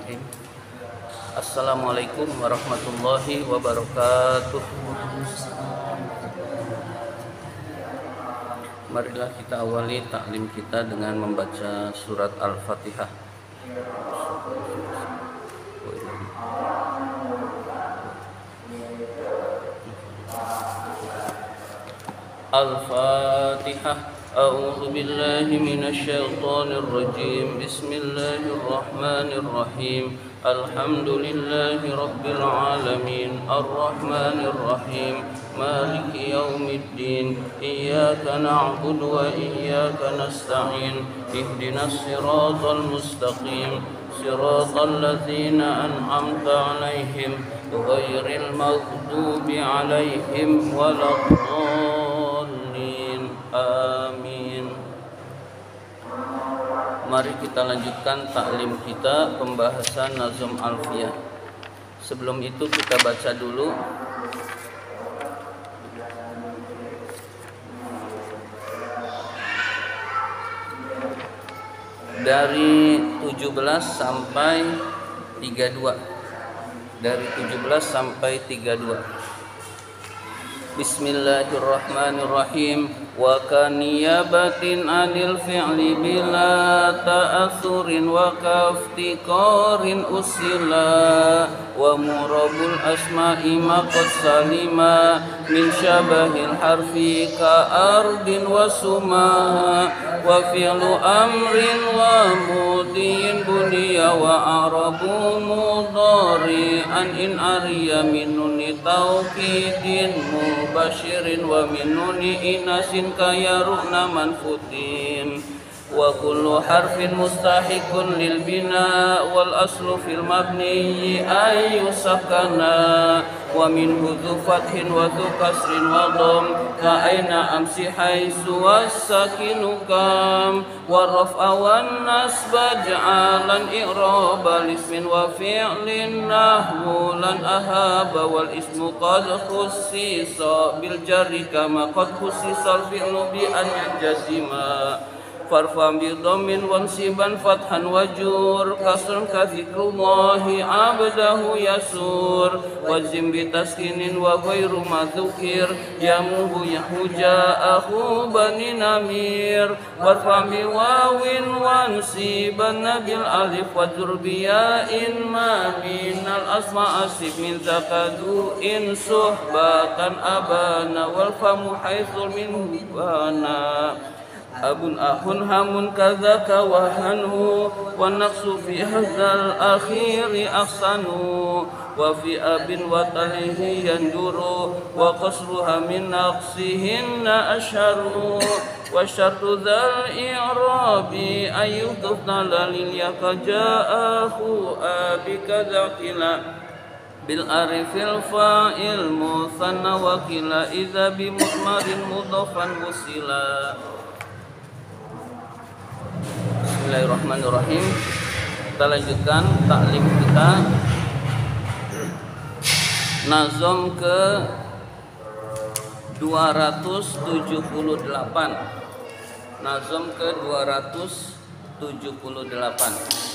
Bismillahirrahmanirrahim. Assalamualaikum warahmatullahi wabarakatuh. Marilah kita awali taklim kita dengan membaca surat Al-Fatihah. Al-Fatihah. A'udzu billahi minasyaitonir rajim. Bismillahirrahmanirrahim. Alhamdulillahi rabbil alamin. Arrahmanir rahim. Maliki yaumiddin. Iyyaka na'budu wa iyyaka nasta'in. Ihdinas siratal mustaqim. Siratal ladzina an'amta 'alaihim ghairil maghdubi 'alaihim waladdallin. Amin. Mari kita lanjutkan taklim kita pembahasan Nazm Alfiyah. Sebelum itu kita baca dulu dari 17 sampai 32. Dari 17 sampai 32. Bismillahirrahmanirrahim. Wa kaniyabatin anil fi'li bila ta'athurin wa kaftikorin usila wa murabul asma'i maqad salima min syabahil harfi ka ardin wa suma wa fi'lu amrin wa mudin bunya wa arabu mudari'an in ariya minuni tauqidin mubashirin wa minuni inasin kaya ru'na manfutin wa kullu harfin mustahiqun lil bina wal aslu fil mabni ay yusakana wa min hudhu fathin wa dhu kasrin wa dham ka aina amsi haisu was-sakinu kam wa raf'a wan nasba ja'alan i'raba lismin wa fi'lin nahwu lan ahaba wal ismu qad khussisa bil jarri kama qad khussisa al fi'lu bi an yanjazima farfam bi dhammin wansiban fathan wajur kasrun ka dzikrullahi abdahu yasur wajim bi taskinin wa ghairu madzukir yamuhu yahuja'ahu bani namir warfam bi wawin wansiban nabil alif wajur bi ya'in ma minal asma asif min zakadu in suhbatan abana wal famu haitsul min hubana abun ahun hamun kadzaka wahanhu wa naqsu fi hadzal akhiri ahsanu wa fi abin wa talihi yanduru wa qasruha min naqsihinna asharu wa syartu dzal i'rabi ayyudhna lil yakaja'ahu abika dzakila bil arifil fa'il musanna wa kila idza bi mudmarin mudhafan wusila. Bismillahirrahmanirrahim. Kita lanjutkan taklim kita nazom ke 278. Nazom ke 278.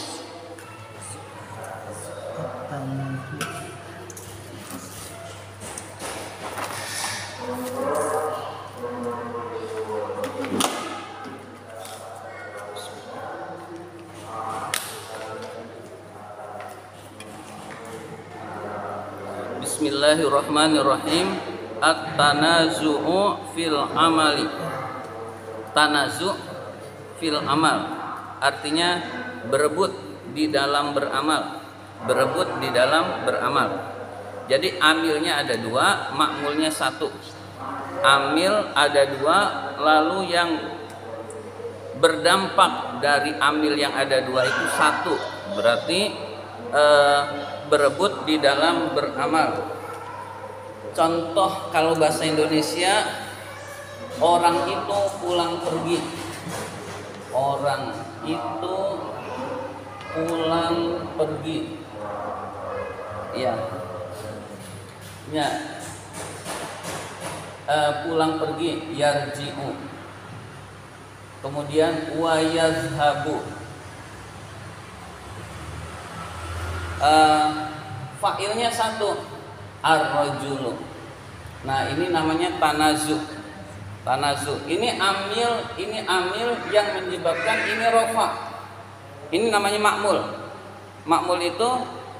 Bismillahirrahmanirrahim. At-tanazu'u fil amali. Tanazu' fil amal artinya berebut di dalam beramal. Berebut di dalam beramal. Jadi amilnya ada dua, makmulnya satu. Amil ada dua, lalu yang berdampak dari amil yang ada dua itu satu. Berarti berebut di dalam beramal. Contoh kalau bahasa Indonesia, orang itu pulang pergi. Orang itu pulang pergi. Ya. Ya. Pulang pergi yarji'u. Kemudian wa yazhabu. fa'ilnya satu, ar-rajulu. Nah, ini namanya tanazu. Tanazu. Ini amil yang menyebabkan ini rofa. Ini namanya ma'mul. Ma'mul itu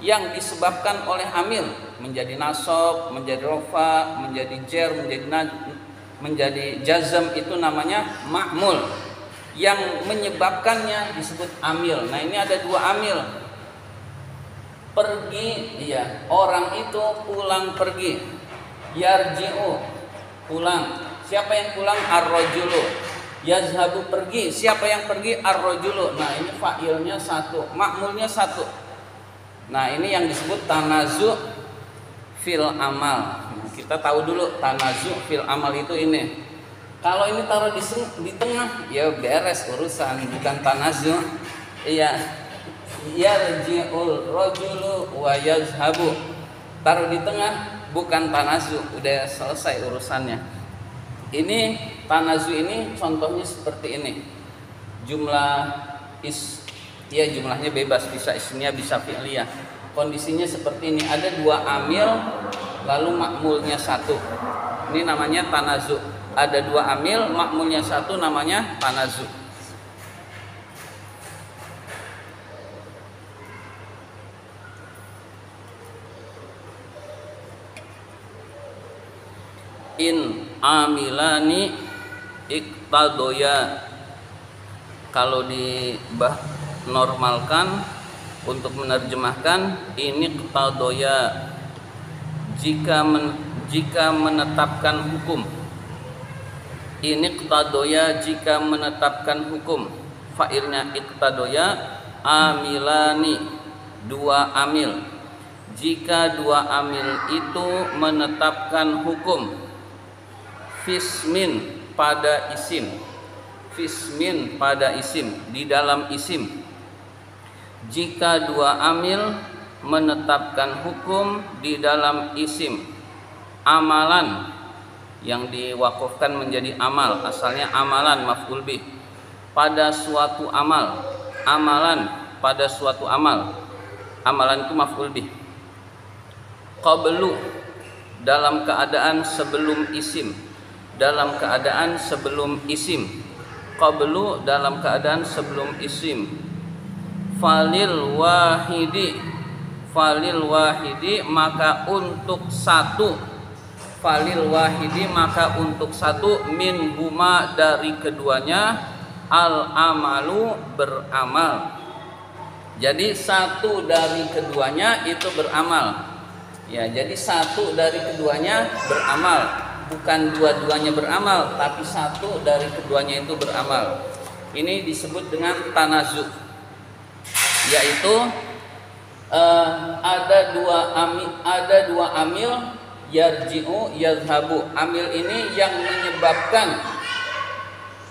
yang disebabkan oleh amil menjadi nasab, menjadi rofa, menjadi jer, menjadi jazm, itu namanya ma'mul. Yang menyebabkannya disebut amil. Nah, ini ada dua amil. Pergi, iya, orang itu pulang pergi. Yarji'u, pulang. Siapa yang pulang? Ar-rajulu. Yazhabu, pergi. Siapa yang pergi? Ar-rajulu. Nah, ini fa'ilnya satu, ma'mulnya satu. Nah, ini yang disebut tanazu fil amal. Kita tahu dulu tanazu fil amal itu ini. Kalau ini taruh di tengah, ya beres urusan, bukan tanazu. Iya. Yarji'ul rajulu wa yazhabu. Taruh di tengah, bukan tanazu, udah selesai urusannya. Ini tanazu ini contohnya seperti ini. Jumlahnya bebas, bisa ismiyah, bisa fi'liyah. Kondisinya seperti ini, ada dua amil lalu makmulnya satu. Ini namanya tanazu. Ada dua amil, makmulnya satu, namanya tanazu. In amilani iktadoya. Kalau normalkan untuk menerjemahkan, ini iktadoya jika menetapkan hukum. Ini iktadoya jika menetapkan hukum. Fa'ilnya iktadoya, amilani, dua amil. Jika dua amil itu menetapkan hukum. Fismin pada isim. Fismin pada isim, di dalam isim. Jika dua amil menetapkan hukum di dalam isim. Amalan, yang diwakufkan menjadi amal, asalnya amalan maf'ul bih, pada suatu amal. Amalan pada suatu amal. Amalan itu maf'ul bih. Qablu, dalam keadaan sebelum isim. Dalam keadaan sebelum isim. Qablu, dalam keadaan sebelum isim. Falil wahidi, falil wahidi, maka untuk satu. Falil wahidi, maka untuk satu. Min huma, dari keduanya. Al amalu, beramal. Jadi satu dari keduanya itu beramal. Ya, jadi satu dari keduanya beramal. Bukan dua-duanya beramal, tapi satu dari keduanya itu beramal. Ini disebut dengan tanazu, yaitu ada dua amil, yarji'u, yazhabu. Amil ini yang menyebabkan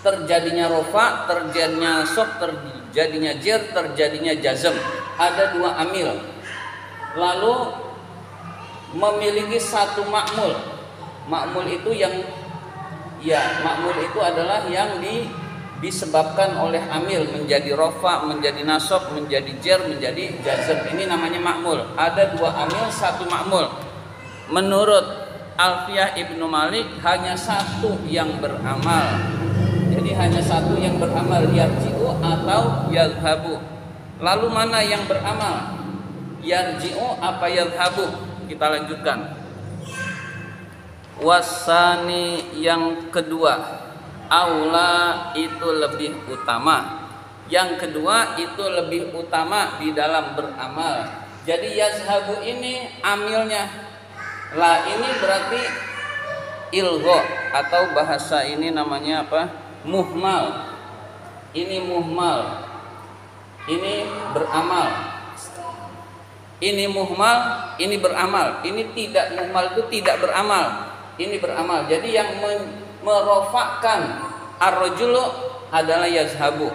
terjadinya rofa, terjadinya nasab, terjadinya jer, terjadinya jazm. Ada dua amil, lalu memiliki satu makmul. Makmul itu makmul itu adalah yang disebabkan oleh amil, menjadi rofa, menjadi nasab, menjadi jer, menjadi jazm. Ini namanya makmul. Ada dua amil, satu makmul. Menurut Alfiyah Ibnu Malik, hanya satu yang beramal. Jadi hanya satu yang beramal, yarji'u atau yazhabu. Lalu mana yang beramal? Yarji'u apa yazhabu? Kita lanjutkan. Wasani, yang kedua. Aula, itu lebih utama. Yang kedua itu lebih utama di dalam beramal. Jadi yazhabu ini amilnya. Lah, ini berarti ilgho, atau bahasa ini namanya apa? Muhmal. Ini muhmal. Ini beramal. Ini muhmal, ini beramal. Ini tidak muhmal, itu tidak beramal. Ini beramal. Jadi yang merofakkan ar-rajulu adalah yazhabu.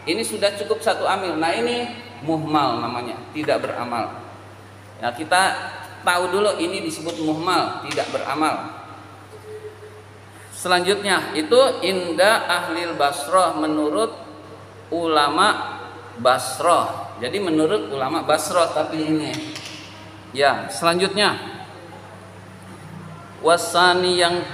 Ini sudah cukup satu amil. Nah, ini muhmal namanya, tidak beramal. Nah, kita tahu dulu ini disebut muhmal, tidak beramal. Selanjutnya itu inda ahlil Basrah, menurut ulama Basrah. Jadi menurut ulama Basrah tapi ini. Ya, selanjutnya wasani yang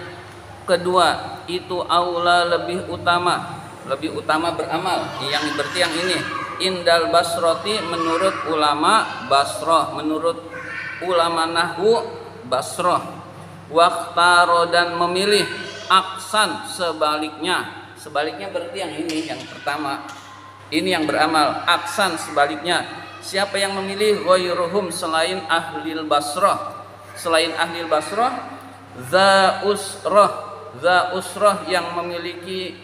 kedua itu aula lebih utama beramal. Yang berarti yang ini indal basroti menurut ulama Basrah, menurut ulama nahwu Basrah. Waqtaro dan memilih aksan sebaliknya. Sebaliknya berarti yang ini yang pertama. Ini yang beramal. Aksan sebaliknya. Siapa yang memilih ghairuhum selain ahlil Basrah? Selain ahlil Basrah, za usrah yang memiliki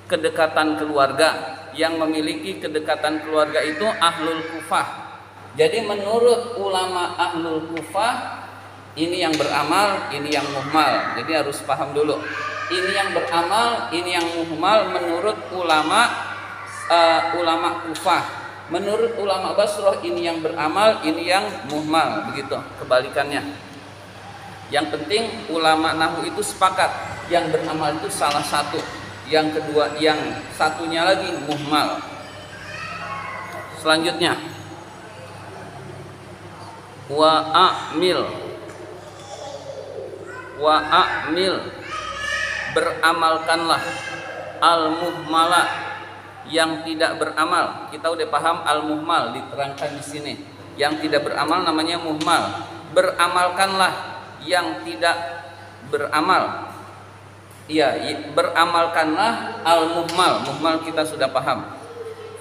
kedekatan keluarga. Yang memiliki kedekatan keluarga itu ahlul Kufah. Jadi menurut ulama ahlul Kufah, ini yang beramal, ini yang muhmal. Jadi harus paham dulu. Ini yang beramal, ini yang muhmal menurut ulama Kufah. Menurut ulama Basrah ini yang beramal, ini yang muhmal, begitu kebalikannya. Yang penting ulama nahwu itu sepakat yang beramal itu salah satu, yang kedua yang satunya lagi muhmal. Selanjutnya wa a'mil beramalkanlah al-muhmala yang tidak beramal. Kita udah paham al-muhmal, diterangkan di sini. Yang tidak beramal namanya muhmal. Beramalkanlah yang tidak beramal. Iya, beramalkanlah al-muhmal. Muhmal kita sudah paham.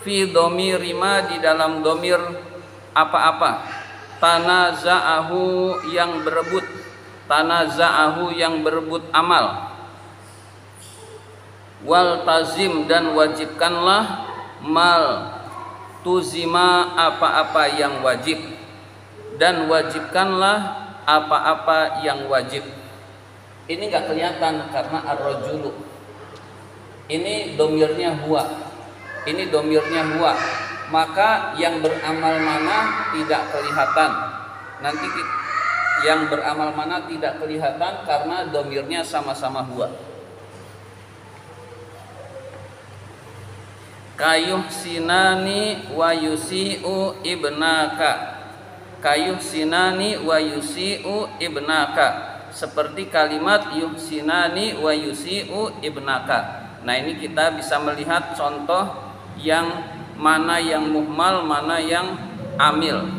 Fi dhamiri ma di dalam dhamir apa-apa. Tanaza'ahu yang berebut. Tanaza'ahu yang berebut amal. Wal tazim dan wajibkanlah mal tuzima apa-apa yang wajib, dan wajibkanlah apa-apa yang wajib. Ini nggak kelihatan karena ar-rajulu. Ini domirnya huwa. Ini domirnya huwa. Maka yang beramal mana tidak kelihatan. Nanti yang beramal mana tidak kelihatan karena domirnya sama-sama huwa. Kayuh sinani wa yusi'u ibnaka. Kayuh sinani wa yusi'u ibnaka. Seperti kalimat yuhsinani wa yusi'u ibnaka. Nah, ini kita bisa melihat contoh yang mana yang muhmal, mana yang amil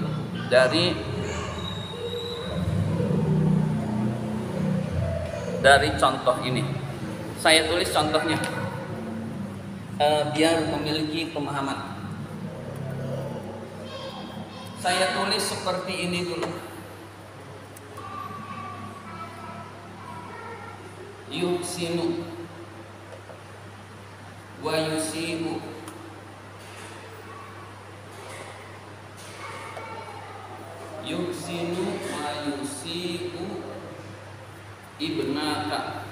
dari contoh ini. Saya tulis contohnya biar memiliki pemahaman. Saya tulis seperti ini dulu. Yuhsinu wa yusi'u. Yuhsinu wa yusi'u ibnaka.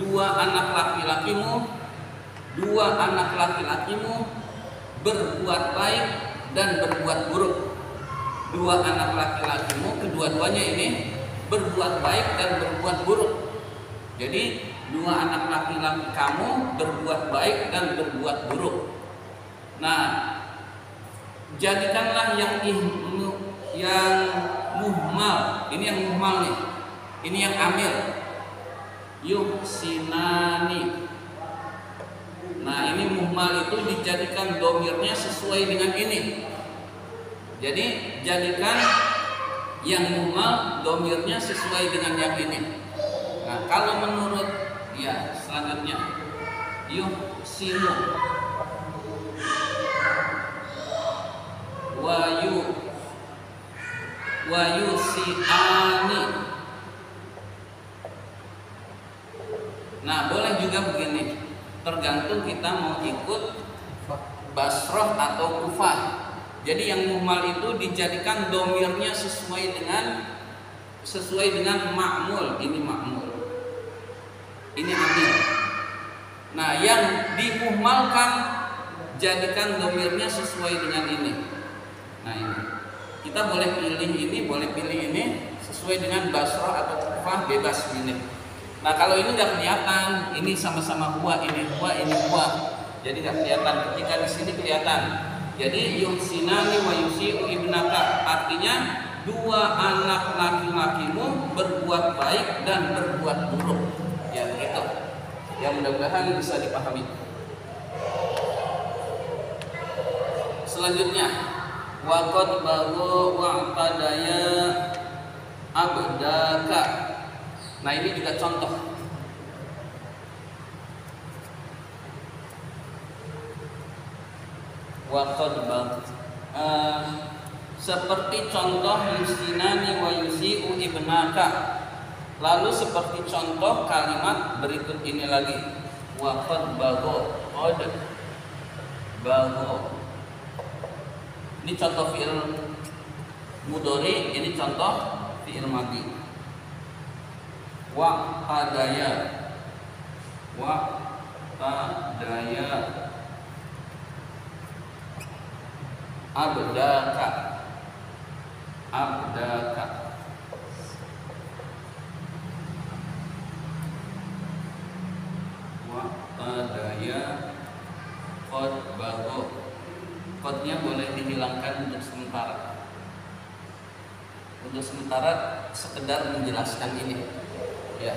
Dua anak laki-lakimu berbuat baik dan berbuat buruk. Dua anak laki-lakimu kedua-duanya ini berbuat baik dan berbuat buruk. Jadi dua anak laki-laki kamu berbuat baik dan berbuat buruk. Nah, jadikanlah yang muhmal. Ini yang muhmal nih. Ini yang amil. Yuhsinani. Nah, ini muhmal itu dijadikan domirnya sesuai dengan ini. Jadi jadikan yang muhmal domirnya sesuai dengan yang ini. Nah, kalau menurut selanjutnya yuhsinu wa yusi'ani. Nah, boleh juga begini, tergantung kita mau ikut Basrah atau Kufah. Jadi yang muhmal itu dijadikan domirnya sesuai dengan ma'mul. Ini ma'mul, ini amil. Nah, yang dimuhmalkan jadikan domirnya sesuai dengan ini. Nah, ini kita boleh pilih ini, boleh pilih ini sesuai dengan Basrah atau Kufah, bebas pilih. Nah kalau ini nggak kelihatan, ini sama-sama huwa, ini huwa, jadi nggak kelihatan. Ketika di sini kelihatan. Jadi yuhsinani wa yusi'u ibnaka, artinya dua anak laki-lakimu berbuat baik dan berbuat buruk. Ya begitu. Ya mudah-mudahan bisa dipahami. Selanjutnya, waqad baghu wa'tadaya abdaka. Nah ini juga contoh. Waqad baghu seperti contoh yusinani wa yusi'u ibnaka. Lalu seperti contoh kalimat berikut ini lagi. Waqad baghu, qad baghu. Ini contoh fi'il mudhari, ini contoh fi'il madhi. Wa'tadaya, wa'tadaya abdaka, abdaka. Wa'tadaya qad baghu. Qadnya boleh dihilangkan untuk sementara. Untuk sementara sekedar menjelaskan ini. Ya.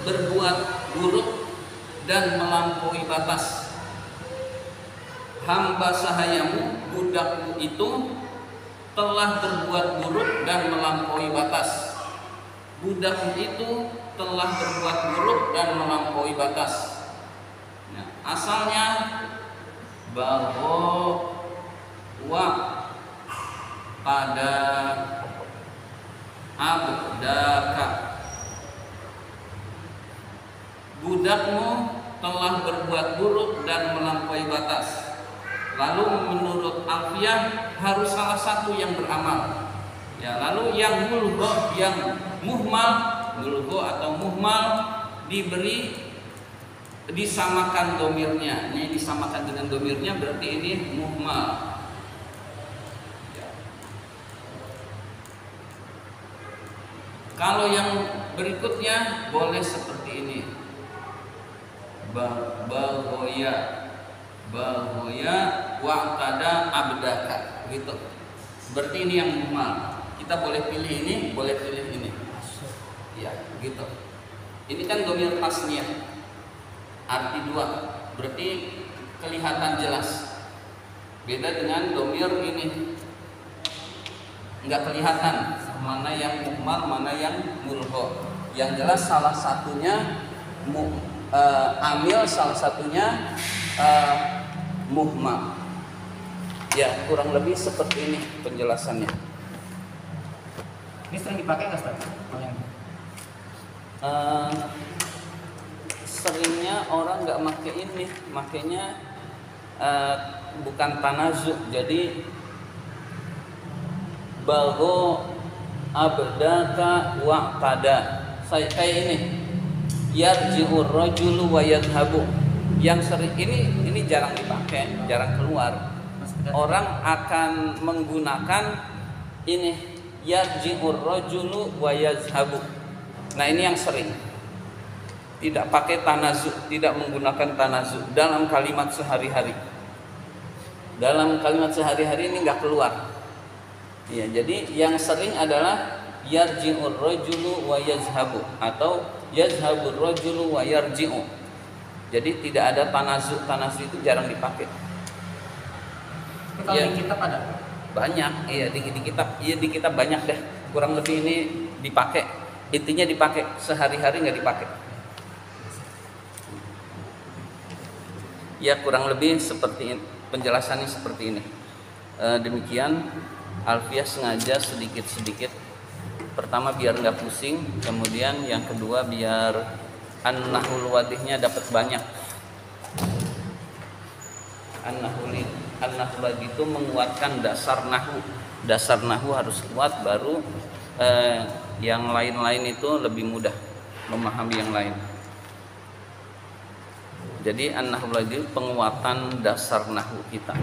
Berbuat buruk dan melampaui batas. Hamba sahayamu, budakmu itu telah berbuat buruk dan melampaui batas. Budakmu itu telah berbuat buruk dan melampaui batas. Nah, asalnya bahwa pada abdaka, budakmu telah berbuat buruk dan melampaui batas. Lalu menurut Alfiyah harus salah satu yang beramal. Ya, lalu yang mulgho, yang muhmal, mulgho atau muhmal diberi disamakan domirnya. Ini disamakan dengan domirnya berarti ini muhmal. Ya. Kalau yang berikutnya boleh seperti ini. Bahoya wa'tada abdaka, gitu. Berarti ini yang muhmal. Kita boleh pilih ini, boleh pilih ini. Ya, gitu. Ini kan domir tasniyah. Arti dua, berarti kelihatan jelas. Beda dengan domir ini, nggak kelihatan mana yang muhmal, mana yang mulgho. Yang jelas salah satunya amil, salah satunya muhmal. Ya, kurang lebih seperti ini penjelasannya. Ini sering dipakai nggak, Ustaz? Seringnya orang nggak make ini, makanya bukan tanazu. Jadi bagho abdaka wa'tada. Saya kayak ini. Yarji'ur rajulu wa yadhhabu. Yang sering ini jarang dipakai, jarang keluar. Orang akan menggunakan ini yarji'ur rajulu wa yadhhabu. Nah, ini yang sering. Tidak pakai tanazu, tidak menggunakan tanazu dalam kalimat sehari-hari. Dalam kalimat sehari-hari ini nggak keluar. Ya, jadi yang sering adalah yarji'ur rajulu wa yazhabu atau yazhabur rajulu wa yarji'u. Jadi tidak ada tanazu itu jarang dipakai. Kalau ya, di kitab ada? Banyak, iya di kitab banyak deh. Kurang lebih ini dipakai. Intinya dipakai, sehari-hari nggak dipakai. Ya kurang lebih seperti ini, penjelasannya seperti ini. Demikian Alfiyah sengaja sedikit-sedikit. Pertama biar nggak pusing, kemudian yang kedua biar an-nahul wadihnya dapat banyak. An-nahul wadih itu menguatkan dasar nahu. Dasar nahu harus kuat, baru yang lain-lain itu lebih mudah memahami yang lain. Jadi an-nahul wadih penguatan dasar nahu kita.